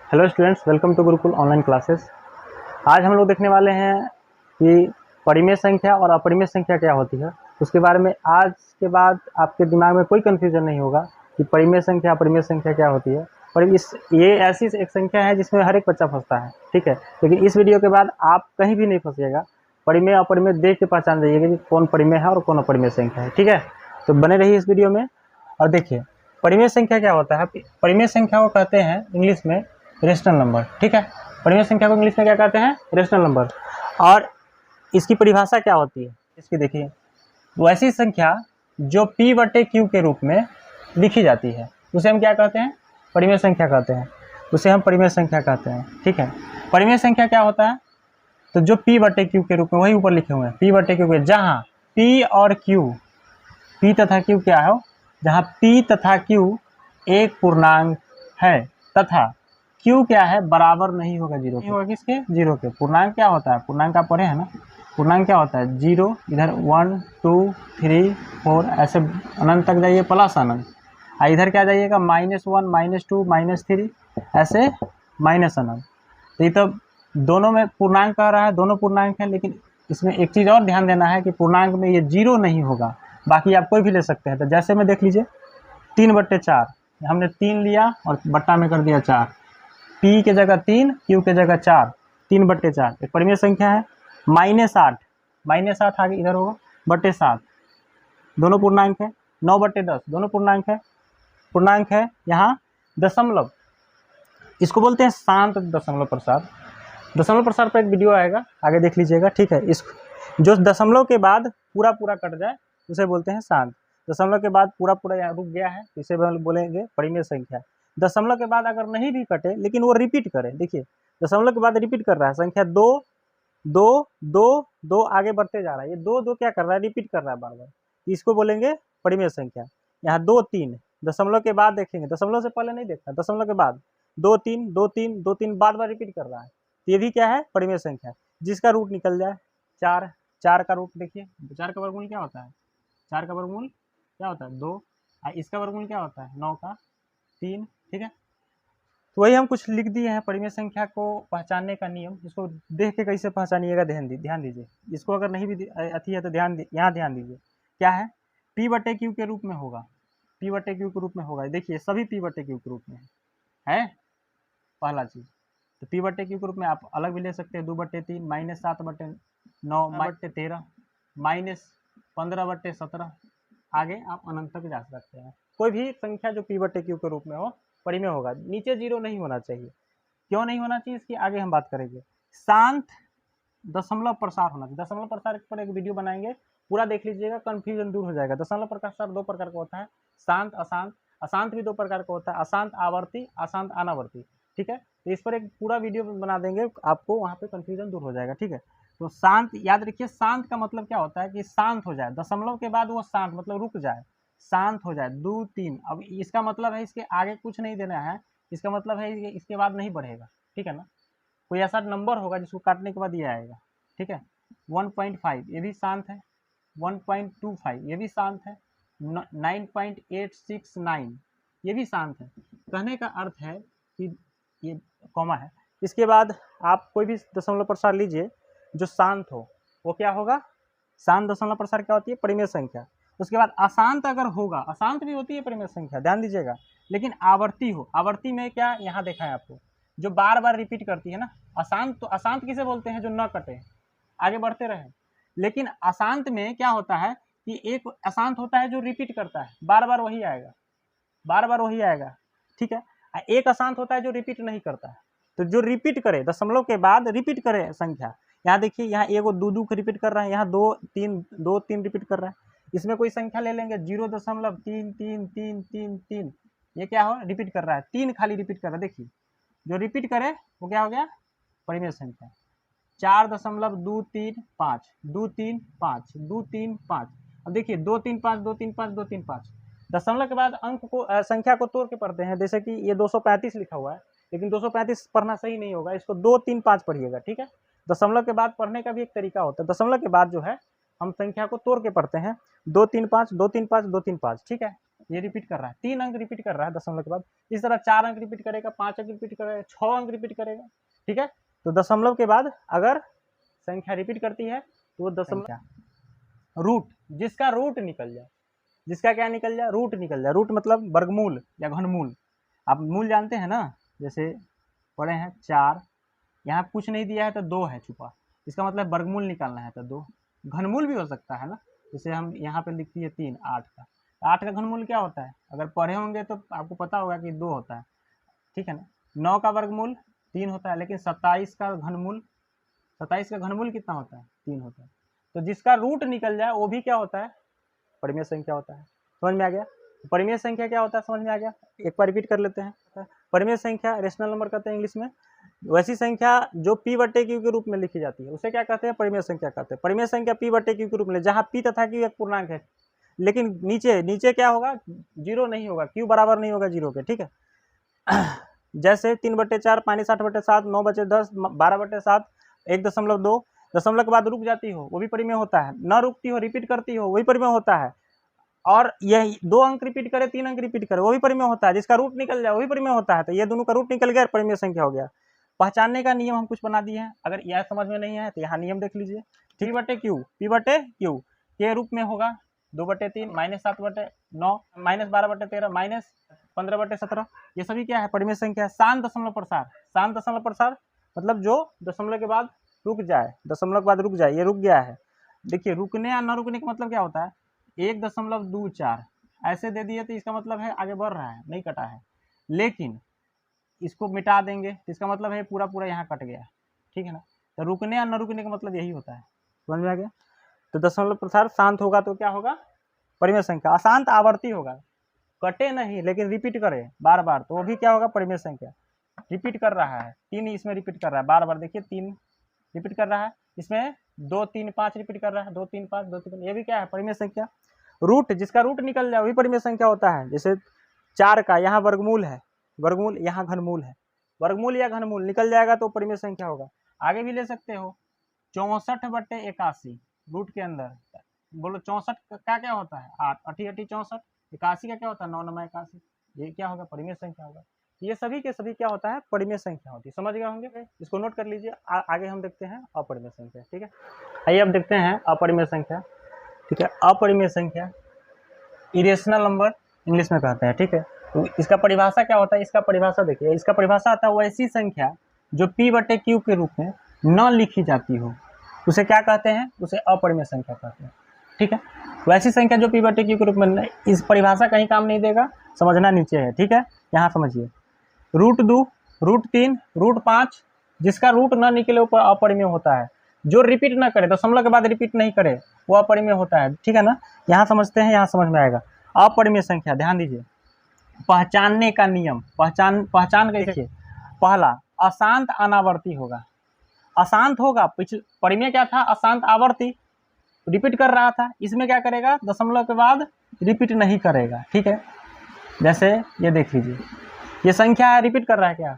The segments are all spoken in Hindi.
Hello students, welcome to Gurukul online classes. आज हम लोग देखने वाले हैं कि परिमेय संख्या और अपरिमेय संख्या क्या होती है। उसके बारे में आज के बाद आपके दिमाग में कोई कन्फ्यूजन नहीं होगा कि परिमेय संख्या अपरिमेय संख्या क्या होती है। और ये ऐसी एक संख्या है जिसमें हर एक बच्चा फंसता है, ठीक है। लेकिन इस वीडियो के बाद आप कहीं भी नहीं फंसिएगा। परिमेय अपरिमेय देख के पहचान जाइएगा कि कौन परिमेय है और कौन अपरिमेय संख्या है, ठीक है। तो बने रहिए इस वीडियो में और देखिए परिमेय संख्या क्या होता है। परिमेय संख्या को कहते हैं इंग्लिश में रेशनल नंबर, ठीक है। परिमेय संख्या को इंग्लिश में क्या कहते हैं? Rational number. और इसकी परिभाषा क्या होती है इसकी देखिए, वैसी संख्या जो p/q के रूप में लिखी जाती है उसे हम क्या कहते हैं? परिमेय संख्या कहते हैं। उसे हम परिमेय संख्या कहते हैं, ठीक है। परिमेय संख्या क्या होता है? तो जो p/q के रूप में, वही ऊपर लिखे हुए हैं p/q के, जहाँ p और q, p तथा q क्या हो, जहाँ p तथा q एक पूर्णांक है तथा q क्या है, बराबर नहीं होगा जीरो के। होगा किसके? जीरो के। पूर्णांक क्या होता है? पूर्णांक आप पढ़े हैं ना। पूर्णांक क्या होता है? जीरो, इधर 1 2 3 4 ऐसे अनंत तक जाइए प्लस अनंत, इधर क्या जाइएगा -1 -2 -3 ऐसे माइनस अनंत। तो ये तो दोनों में पूर्णांक कह रहा है, दोनों पूर्णांक है। लेकिन इसमें एक चीज़ और ध्यान देना है कि पूर्णांक में ये जीरो नहीं होगा, बाकी आप कोई भी ले सकते हैं। तो जैसे में देख लीजिए 3/4, हमने 3 लिया और बट्टा में कर दिया 4, p के जगह 3, q के जगह 4, 3/4 एक परिमेय संख्या है। -8 आगे इधर होगा /7, दोनों पूर्णांक है। 9/10 दोनों पूर्णांक है। यहाँ दशमलव, इसको बोलते हैं शांत दशमलव प्रसार। दशमलव प्रसार पर एक वीडियो आएगा, आगे देख लीजिएगा, ठीक है। इस जो दशमलव के बाद पूरा कट जाए उसे बोलते हैं शांत। दशमलव के बाद पूरा यहाँ रुक गया है, इसे बोलेंगे परिमेय संख्या। दशमलव के बाद अगर नहीं भी कटे लेकिन वो रिपीट करे, देखिए दशमलव के बाद रिपीट कर रहा है, संख्या 2 2 2 2 आगे बढ़ते जा रहा है, ये 2 2 क्या कर रहा है, रिपीट कर रहा है बार बार, इसको बोलेंगे परिमेय संख्या। यहाँ 2 3 दशमलव के बाद देखेंगे, दशमलव से पहले नहीं देखा, दशमलव के बाद 2 3 2 3 2 3 बार बार रिपीट कर रहा है, ये भी क्या है? परिमेय संख्या। जिसका रूट निकल जाए 4, 4 का रूट देखिए, 4 का वर्गमूल क्या होता है? 4 का वर्गमूल क्या होता है? 2। इसका वर्गमूल क्या होता है? 9 का 3, ठीक है। तो वही हम कुछ लिख दिए हैं परिमेय संख्या को पहचानने का नियम। इसको देख के कैसे पहचानिएगा, ध्यान दीजिए। इसको अगर नहीं भी अथी है तो यहाँ ध्यान दीजिए। क्या है? p/q के रूप में होगा, p/q के रूप में होगा। देखिए सभी p/q के रूप में है पहला चीज। तो p/q के रूप में आप अलग भी ले सकते हैं, 2/3, -7/9, -13, -15/17, आगे आप अनंत तक जा सकते हैं। कोई भी संख्या जो p/q के रूप में हो परिमेय होगा। नीचे जीरो नहीं होना चाहिए। क्यों नहीं होना चाहिए इसकी आगे हम बात करेंगे। शांत दशमलव प्रसार होना चाहिए। दशमलव प्रसार पर एक वीडियो बनाएंगे, पूरा देख लीजिएगा, कंफ्यूजन दूर हो जाएगा। दशमलव प्रसार 2 प्रकार का होता है, शांत अशांत। अशांत भी 2 प्रकार का होता है, अशांत आवर्ती, अशांत अनावर्ती, ठीक है। तो इस पर एक पूरा वीडियो बना देंगे, आपको वहाँ पे कंफ्यूजन दूर हो जाएगा, ठीक है। तो शांत याद रखिए, शांत का मतलब क्या होता है कि शांत हो जाए, दशमलव के बाद वो शांत मतलब रुक जाए, शांत हो जाए। 2 3, अब इसका मतलब है इसके आगे कुछ नहीं देना है, इसका मतलब है इसके बाद नहीं बढ़ेगा, ठीक है ना। कोई ऐसा नंबर होगा जिसको काटने के बाद ये आएगा, ठीक है। 1.5 ये भी शांत है, 1.25 ये भी शांत है, 9.869 ये भी शांत है। कहने का अर्थ है कि ये कॉमा है, इसके बाद आप कोई भी दशमलव प्रसार लीजिए जो शांत हो, वो क्या होगा? शांत दशमलव प्रसार क्या होती है? परिमेय संख्या। उसके बाद अशांत अगर होगा, अशांत भी होती है परिमेय संख्या, ध्यान दीजिएगा, लेकिन आवर्ती हो। आवर्ती में क्या यहाँ देखा है आपको, जो बार बार रिपीट करती है ना। अशांत, तो अशांत किसे बोलते हैं? जो न कटे, आगे बढ़ते रहे। लेकिन अशांत में क्या होता है कि एक अशांत होता है जो रिपीट करता है, बार बार वही आएगा, बार बार वही आएगा, ठीक है। एक अशांत होता है जो रिपीट नहीं करता है। तो जो रिपीट करे, दशमलव के बाद रिपीट करे संख्या, यहाँ देखिए, यहाँ एगो 2 2 रिपीट कर रहा है, यहाँ 2 3 रिपीट कर रहा है। इसमें कोई संख्या ले लेंगे 0.33333, ये क्या हो? रिपीट कर रहा है, 3 खाली रिपीट कर रहा है। देखिए जो रिपीट करे वो क्या हो गया? परिमेय संख्या। 4.235 235 235। अब देखिए 235 235 235, दशमलव के बाद अंक को संख्या को तोड़ के पढ़ते हैं। जैसे कि ये 235 लिखा हुआ है, लेकिन 235 पढ़ना सही नहीं होगा, इसको 235 पढ़िएगा, ठीक है। दशमलव के बाद पढ़ने का भी एक तरीका होता है। दशमलव के बाद जो है हम संख्या को तोड़ के पढ़ते हैं, 235 235 235, ठीक है। ये रिपीट कर रहा है, 3 अंक रिपीट कर रहा है दशमलव के बाद। इस तरह 4 अंक रिपीट करेगा, 5 अंक रिपीट करेगा, 6 अंक रिपीट करेगा, ठीक है। तो दशमलव के बाद अगर संख्या रिपीट करती है तो वो दशमलव रूट, जिसका रूट निकल जाए, जिसका क्या निकल जाए, रूट निकल जाए। रूट मतलब वर्गमूल या घनमूल। आप मूल जानते हैं ना, जैसे पढ़े हैं 4, यहाँ कुछ नहीं दिया है तो 2 है छुपा, इसका मतलब वर्गमूल निकालना है तो 2। घनमूल भी हो सकता है ना, जैसे हम यहाँ पे लिखती है 3 8 का, 8 का घनमूल क्या होता है, अगर पढ़े होंगे तो आपको पता होगा कि 2 होता है, ठीक है ना। 9 का वर्गमूल 3 होता है, लेकिन 27 का घनमूल, 27 का घनमूल कितना होता है, 3 होता है। तो जिसका रूट निकल जाए वो भी क्या होता है, परिमेय संख्या होता है। समझ में आ गया। परिमेय संख्या क्या होता है, समझ में आ गया। एक बार रिपीट कर लेते हैं। परिमेय संख्या रेशनल नंबर कहते हैं इंग्लिश में। वैसी संख्या जो p बटे क्यू के रूप में लिखी जाती है उसे क्या कहते हैं, परिमेय संख्या कहते हैं। परिमेय संख्या p बटे क्यू के रूप में, जहाँ p तथा q एक पूर्णांक है, लेकिन नीचे नीचे क्या होगा, 0 नहीं होगा, q बराबर नहीं होगा 0 के, ठीक है। जैसे 3/4 -8/7 9/10 12/7 1.2 दशमलव के बाद रुक जाती हो वो भी परिमेय होता है, न रुकती हो रिपीट करती हो वही परिमेय होता है, और यह 2 अंक रिपीट करे 3 अंक रिपीट करे वो भी परिमेय होता है, जिसका रूट निकल जाए वो भी परिमेय होता है। तो ये दोनों का रूट निकल गया, परिमेय संख्या हो गया। पहचानने का नियम हम कुछ बना दिए हैं, अगर यह समझ में नहीं है तो यहाँ नियम देख लीजिए। p बटे क्यू के रूप में होगा 2/3 -7/9 -12/13 -15/17, ये सभी क्या है, परिमेय संख्या है। शांत दशमलव प्रसार, शांत दशमलव प्रसार मतलब जो दशमलव के बाद रुक जाए, दशमलव के बाद रुक जाए, ये रुक गया है। देखिए रुकने या न रुकने का मतलब क्या होता है, 1.24 ऐसे दे दिए तो इसका मतलब है आगे बढ़ रहा है, नहीं कटा है। लेकिन इसको मिटा देंगे तो इसका मतलब है पूरा पूरा यहाँ कट गया, ठीक है ना। तो रुकने या न रुकने का मतलब यही होता है, समझ में आ गया। तो दशमलव प्रसार शांत होगा तो क्या होगा, परिमेय संख्या। अशांत आवर्ती होगा, कटे नहीं लेकिन रिपीट करे बार बार, तो वो भी क्या होगा, परिमेय संख्या। रिपीट कर रहा है 3, इसमें रिपीट कर रहा है बार बार, देखिए 3 रिपीट कर रहा है, इसमें 2 3 5 रिपीट कर रहा है, 2 3 5 2 3 5, ये भी क्या है, परिमेय संख्या। रूट, जिसका रूट निकल जाए वही परिमेय संख्या होता है। जैसे 4 का यहाँ वर्गमूल है, वर्गमूल यहाँ घनमूल है, वर्गमूल या घनमूल निकल जाएगा तो परिमेय संख्या होगा। आगे भी ले सकते हो, 64/81 रूट के अंदर, बोलो 64 का क्या होता है, 8 8 64, 81 का क्या होता है, 9 9 81, ये क्या होगा, परिमेय संख्या होगा। ये सभी के सभी क्या होता है, परिमेय संख्या होती है। समझ गए होंगे, इसको नोट कर लीजिए। आगे हम देखते हैं अपरिमेय संख्या, ठीक है। आइए अब देखते हैं अपरिमेय संख्या, ठीक है। अपरिमेय संख्या इरेशनल नंबर इंग्लिश में कहते हैं, ठीक है। तो इसका परिभाषा क्या होता है, इसका परिभाषा देखिए, इसका परिभाषा आता है वैसी संख्या जो p बटे क्यू के रूप में न लिखी जाती हो उसे क्या कहते हैं, उसे अपरिमेय संख्या कहते हैं, ठीक है। वैसी संख्या जो p बटे क्यू के रूप में नहीं, इस परिभाषा कहीं काम नहीं देगा, समझना नीचे है, ठीक है। यहाँ समझिए, √2 √3 √5 जिसका रूट न निकले ऊपर अपरिमेय होता है। जो रिपीट ना करे, दशमलव के बाद रिपीट नहीं करे, वो अपरिमेय होता है, ठीक है ना। यहाँ समझते हैं, यहाँ समझ में आएगा। अपरिमेय संख्या ध्यान दीजिए, पहचानने का नियम, पहचान कैसे, पहला अशांत अनावर्ती होगा, अशांत होगा। पिछले परिमेय क्या था, अशांत आवर्ती, रिपीट कर रहा था, इसमें क्या करेगा, दशमलव के बाद रिपीट नहीं करेगा, ठीक है। जैसे ये देख लीजिए, ये संख्या है, रिपीट कर रहा है क्या,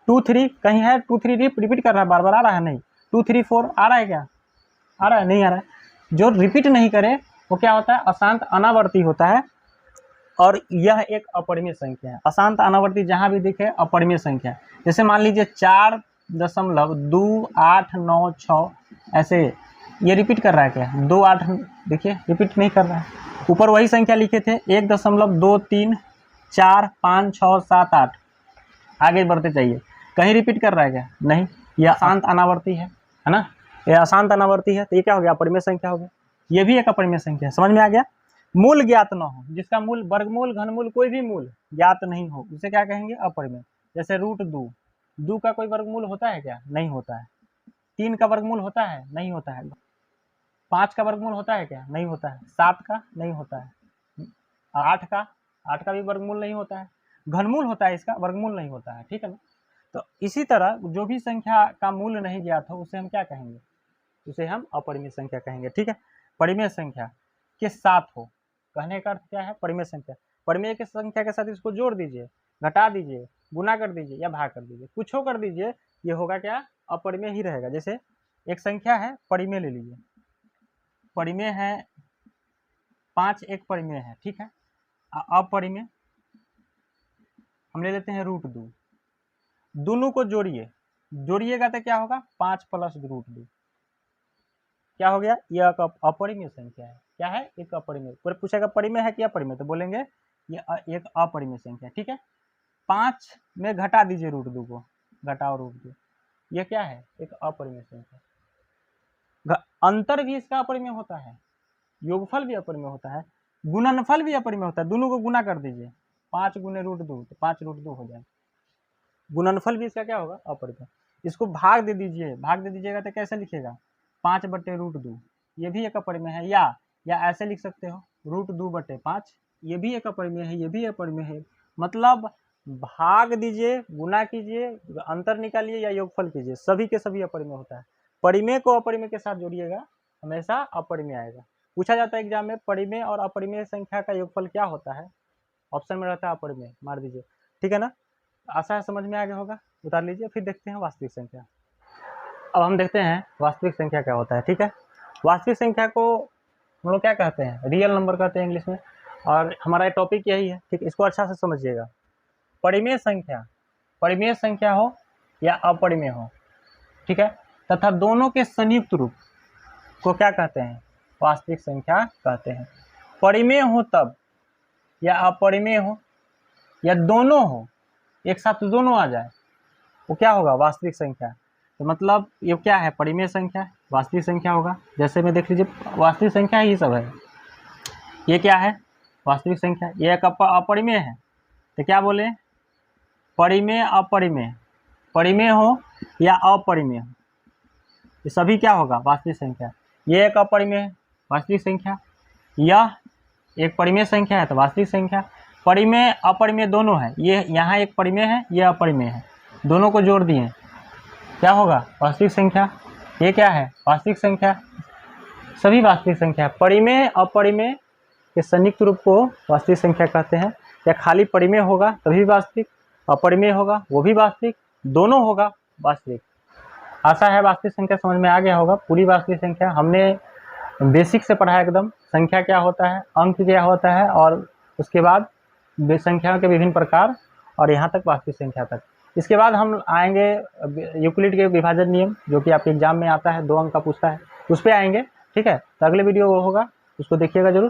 2 3 कहीं है, 2 3 रिपीट कर रहा है, बार बार आ रहा है, नहीं 2 3 4 आ रहा है क्या, आ रहा है, नहीं आ रहा है। जो रिपीट नहीं करे वो क्या होता है, अशांत अनावर्ती होता है, और यह एक अपरिमेय संख्या है। अशांत अनावर्ती जहां भी दिखे अपरिमेय संख्या। जैसे मान लीजिए 4.2896 ऐसे, ये रिपीट कर रहा है क्या, 2 8, देखिए रिपीट नहीं कर रहा है। ऊपर वही संख्या लिखे थे 1.2345678, आगे बढ़ते चाहिए, कहीं रिपीट कर रहा है क्या, नहीं, यह अशांत अनावर्ती है ना, यह अशांत अनावर्ती है, तो ये क्या हो गया, अपरिमेय संख्या हो गया। ये भी एक अपरिमेय संख्या है, समझ में आ गया। मूल ज्ञात न हो, जिसका मूल वर्गमूल घनमूल कोई भी मूल ज्ञात नहीं हो, उसे क्या कहेंगे, अपरिमेय। जैसे √2 का कोई वर्गमूल होता है क्या, नहीं होता है। 3 का वर्गमूल होता है, नहीं होता है। 5 का वर्गमूल होता है क्या, नहीं होता है। 7 का नहीं होता है। 8 का भी वर्गमूल नहीं होता है। घनमूल होता है, इसका वर्गमूल नहीं होता है, ठीक है ना। तो इसी तरह जो भी संख्या का मूल नहीं ज्ञात हो उसे हम क्या कहेंगे, उसे हम अपरिमेय संख्या कहेंगे, ठीक है। परिमेय संख्या के साथ हो, कहने का अर्थ क्या है, परिमेय संख्या, परिमेय की संख्या के साथ इसको जोड़ दीजिए, घटा दीजिए, गुना कर दीजिए या भाग कर दीजिए, कुछ हो कर दीजिए, ये होगा क्या, अपरिमेय ही रहेगा। जैसे एक संख्या है, परिमेय ले लीजिए, परिमेय है 5 एक परिमेय है, ठीक है। अपरिमेय हम ले लेते हैं √2, दोनों को जोड़िएगा तो क्या होगा 5 + √2, क्या हो गया, यह एक अपरिमेय संख्या है। क्या है, एक अपरिमेय। पर पूछेगा परिमेय है कि अपरिमेय, तो बोलेंगे ये एक अपरिमेय संख्या। ठीक है, 5 में घटा दीजिए √2 को, घटाओ √2, ये क्या है, एक अपरिमेय संख्या। अंतर भी इसका अपरिमेय होता है, योगफल भी अपरिमेय होता है, गुणनफल भी अपरिमेय होता है। दोनों को गुना कर दीजिए, 5 × √2 तो 5 √2 हो जाए। गुणनफल भी इसका क्या होगा, अपरिमेय। इसको भाग दे दीजिए, भाग दे दीजिएगा तो कैसे लिखिएगा, 5/√2, ये भी एक अपरिमेय है। या ऐसे लिख सकते हो √2/5, ये भी एक अपरिमेय है, ये भी अपरिमेय है। मतलब भाग दीजिए, गुना कीजिए, अंतर निकालिए या योगफल कीजिए, सभी के सभी अपरिमेय होता है। परिमेय को अपरिमेय के साथ जोड़िएगा, हमेशा अपरिमेय आएगा। पूछा जाता है एग्जाम में, परिमेय और अपरिमेय संख्या का योगफल क्या होता है, ऑप्शन में रहता है अपरिमेय, मार दीजिए। ठीक है ना, आशा है समझ में आ गया होगा, उतार लीजिए। फिर देखते हैं वास्तविक संख्या। अब हम देखते हैं वास्तविक संख्या क्या होता है। ठीक है, वास्तविक संख्या को हम लोग क्या कहते हैं, रियल नंबर कहते हैं इंग्लिश में, और हमारा टॉपिक यही है। ठीक, इसको अच्छा से समझिएगा। परिमेय संख्या हो या अपरिमेय हो, ठीक है, तथा दोनों के संयुक्त रूप को क्या कहते हैं, वास्तविक संख्या कहते हैं। परिमेय हो तब, या अपरिमेय हो, या दोनों हो, एक साथ दोनों आ जाए, वो क्या होगा, वास्तविक संख्या। तो मतलब ये क्या है, परिमेय संख्या, वास्तविक संख्या होगा। जैसे में देख लीजिए, वास्तविक संख्या ही सब है। ये क्या है, वास्तविक संख्या। ये एक अपरिमेय है, तो क्या बोले, परिमेय अपरिमेय, परिमेय हो या अपरिमेय हो, ये सभी क्या होगा, वास्तविक संख्या। ये एक अपरिमेय है, वास्तविक संख्या। यह एक परिमेय संख्या है, तो वास्तविक संख्या। परिमेय अपरिमेय दोनों है, ये यहाँ एक परिमेय है, ये अपरिमेय है, दोनों को जोड़ दिए, क्या होगा, वास्तविक संख्या। ये क्या है, वास्तविक संख्या, सभी वास्तविक संख्या। परिमेय अपरिमेय के संयुक्त रूप को वास्तविक संख्या कहते हैं। या खाली परिमेय होगा तभी वास्तविक, अपरिमेय होगा वो भी वास्तविक, दोनों होगा वास्तविक। आशा है वास्तविक संख्या समझ में आ गया होगा। पूरी वास्तविक संख्या हमने बेसिक से पढ़ा, एकदम संख्या क्या होता है, अंक क्या होता है, और उसके बाद संख्याओं के विभिन्न प्रकार, और यहाँ तक वास्तविक संख्या तक। इसके बाद हम आएंगे यूक्लिड के विभाजन नियम, जो कि आपके एग्जाम में आता है, 2 अंक का पूछता है, उस पर आएंगे। ठीक है, तो अगले वीडियो वो होगा, उसको देखिएगा जरूर।